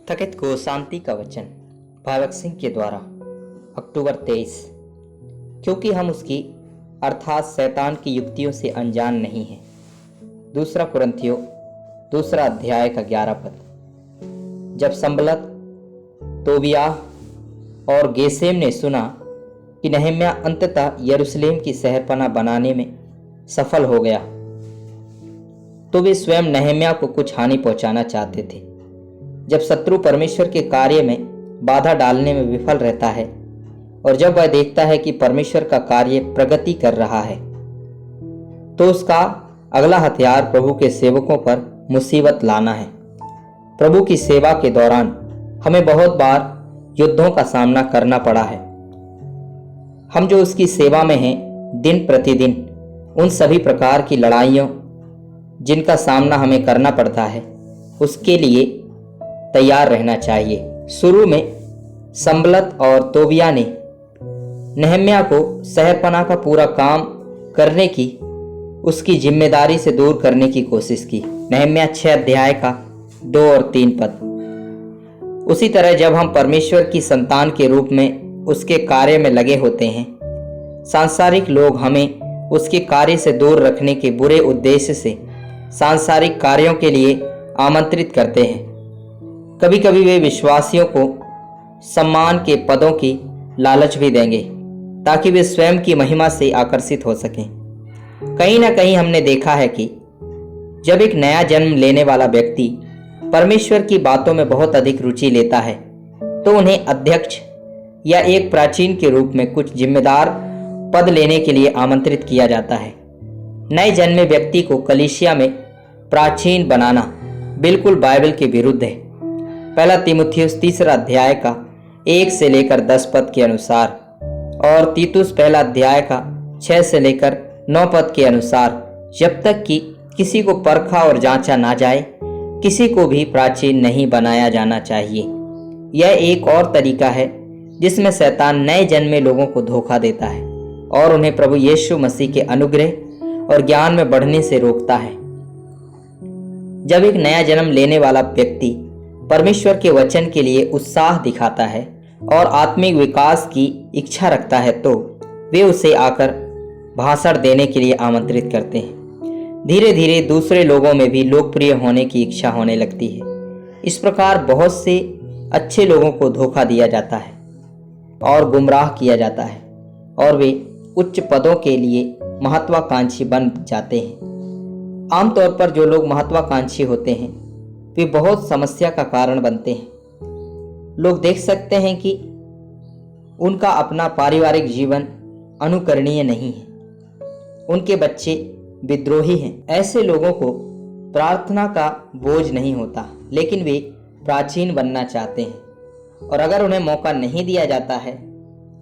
थकित को शांति का वचन भगत सिंह के द्वारा अक्टूबर 23। क्योंकि हम उसकी अर्थात शैतान की युक्तियों से अनजान नहीं हैं। दूसरा कुरिन्थियों 2 अध्याय का 11 पद। जब संबलत, तोबियाह और गेसेम ने सुना कि नहम्याह अंततः यरूशलेम की शहरपनाह बनाने में सफल हो गया, तो वे स्वयं नहम्याह को कुछ हानि पहुंचाना चाहते थे। जब शत्रु परमेश्वर के कार्य में बाधा डालने में विफल रहता है और जब वह देखता है कि परमेश्वर का कार्य प्रगति कर रहा है, तो उसका अगला हथियार प्रभु के सेवकों पर मुसीबत लाना है। प्रभु की सेवा के दौरान हमें बहुत बार युद्धों का सामना करना पड़ा है। हम जो उसकी सेवा में हैं, दिन प्रतिदिन उन सभी प्रकार की लड़ाइयों जिनका सामना हमें करना पड़ता है, उसके लिए तैयार रहना चाहिए। शुरू में संबलत और तोबियाह ने नहम्याह को शहरपनाह का पूरा काम करने की उसकी जिम्मेदारी से दूर करने की कोशिश की। नहम्याह 6 अध्याय का 2 और 3 पद। उसी तरह जब हम परमेश्वर की संतान के रूप में उसके कार्य में लगे होते हैं, सांसारिक लोग हमें उसके कार्य से दूर रखने के बुरे उद्देश्य से सांसारिक कार्यों के लिए आमंत्रित करते हैं। कभी कभी वे विश्वासियों को सम्मान के पदों की लालच भी देंगे ताकि वे स्वयं की महिमा से आकर्षित हो सकें। कहीं ना कहीं हमने देखा है कि जब एक नया जन्म लेने वाला व्यक्ति परमेश्वर की बातों में बहुत अधिक रुचि लेता है, तो उन्हें अध्यक्ष या एक प्राचीन के रूप में कुछ जिम्मेदार पद लेने के लिए आमंत्रित किया जाता है। नए जन्मे व्यक्ति को कलीसिया में प्राचीन बनाना बिल्कुल बाइबल के विरुद्ध है। पहला तीमुथियुस 3 अध्याय का 1 से लेकर 10 पद के अनुसार और तीतुस 1 अध्याय का 6 से लेकर 9 पद के अनुसार, जब तक कि किसी को परखा और जांचा ना जाए, किसी को भी प्राचीन नहीं बनाया जाना चाहिए। यह एक और तरीका है जिसमें शैतान नए जन्मे लोगों को धोखा देता है और उन्हें प्रभु यीशु मसीह के अनुग्रह और ज्ञान में बढ़ने से रोकता है। जब एक नया जन्म लेने वाला व्यक्ति परमेश्वर के वचन के लिए उत्साह दिखाता है और आत्मिक विकास की इच्छा रखता है, तो वे उसे आकर भाषण देने के लिए आमंत्रित करते हैं। धीरे धीरे दूसरे लोगों में भी लोकप्रिय होने की इच्छा होने लगती है। इस प्रकार बहुत से अच्छे लोगों को धोखा दिया जाता है और गुमराह किया जाता है और वे उच्च पदों के लिए महत्वाकांक्षी बन जाते हैं। आमतौर पर जो लोग महत्वाकांक्षी होते हैं, वे बहुत समस्या का कारण बनते हैं। लोग देख सकते हैं कि उनका अपना पारिवारिक जीवन अनुकरणीय नहीं है, उनके बच्चे विद्रोही हैं। ऐसे लोगों को प्रार्थना का बोझ नहीं होता, लेकिन वे प्राचीन बनना चाहते हैं और अगर उन्हें मौका नहीं दिया जाता है,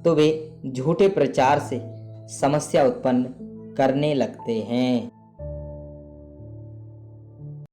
तो वे झूठे प्रचार से समस्या उत्पन्न करने लगते हैं।